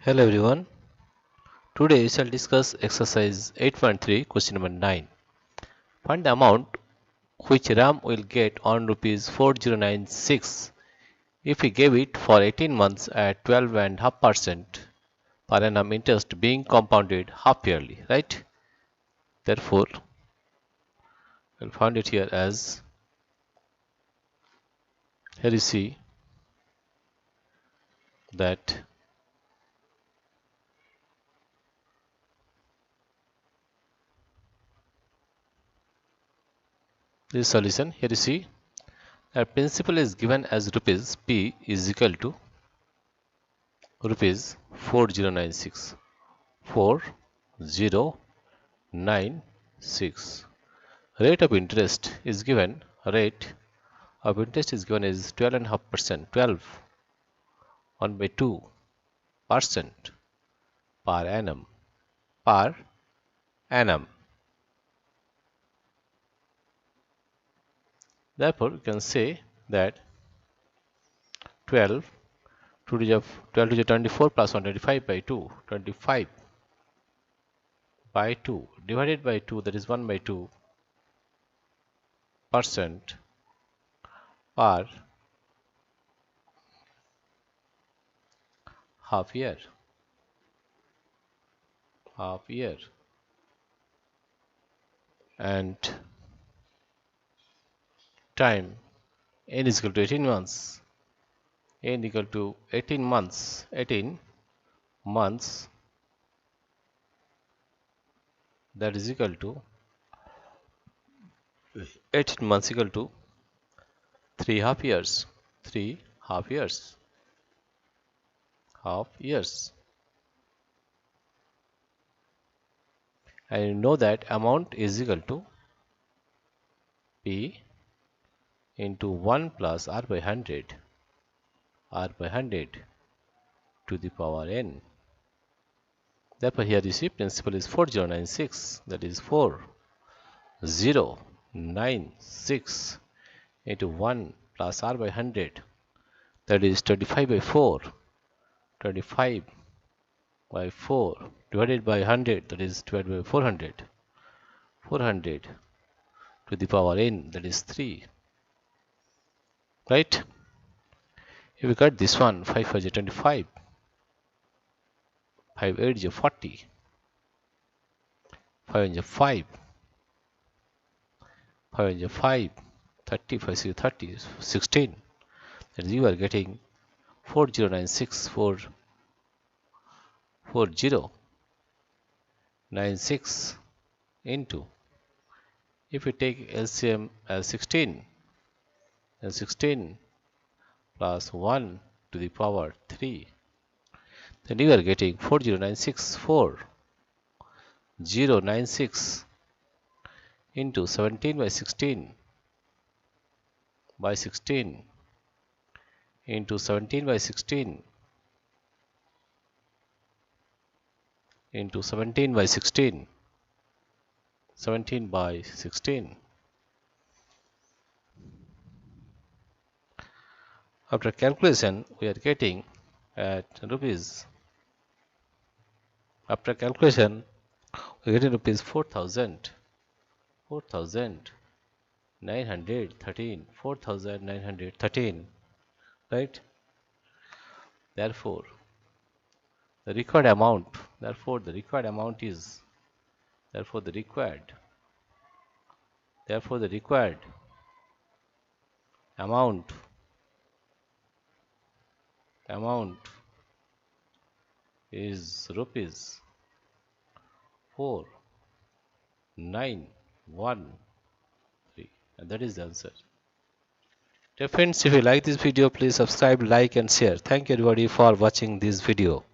Hello everyone. Today we shall discuss exercise 8.3 question number 9. Find the amount which Ram will get on rupees 4096 if he gave it for 18 months at 12.5% per annum interest being compounded half yearly, right? Therefore, we'll find it here as, here you see that this solution, here you see that principal is given as rupees P is equal to rupees 4096. 4096. Rate of interest is given, rate of interest is given as 12.5%, 12, 1 by 2% per annum, per annum. Therefore, you can say that 12 to the 12 to the 24 plus 125 by 2, 25 by 2 divided by 2, that is 1 by 2% per half year, and time n is equal to 18 months, n equal to 18 months, 18 months, that is equal to 18 months equal to 3 half years, 3 half years, and you know that amount is equal to P into 1 plus R by 100 to the power n. Therefore, here you see principal is 4096, that is 4096 into 1 plus R by 100, that is 25 by 4, 25 by 4 divided by 100, that is divided by 400 to the power n, that is 3, right? If we cut this one, 5 5 is 25, 5 8 is 40, 5 is 5, 5 is 5, 30, 5 6 30, 16. That is, you are getting 4096, 4096 into, if we take LCM as 16, then 16 plus 1 to the power 3, then you are getting 4096, 4096 into 17 by 16 into 17 by 16 into 17 by 16, 17 by 16. After calculation, we are getting at rupees, after calculation, we are getting rupees 4,913, right? Therefore, the required amount, the required amount is, the required amount is rupees 4913, and that is the answer. Dear friends, if you like this video, please subscribe, like and share. Thank you everybody for watching this video.